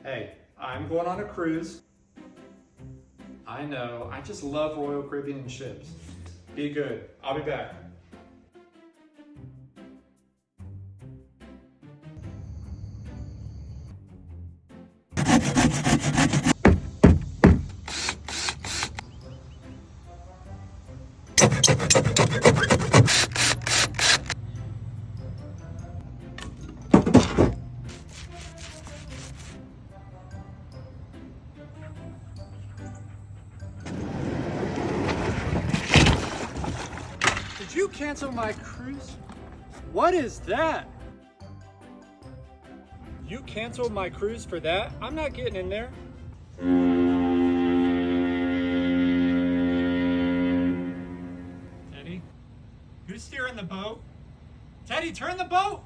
Hey, I'm going on a cruise. I know, I just love Royal Caribbean ships. Be good, I'll be back. Did you cancel my cruise? What is that? You canceled my cruise for that? I'm not getting in there. Teddy? Who's steering the boat? Teddy, turn the boat!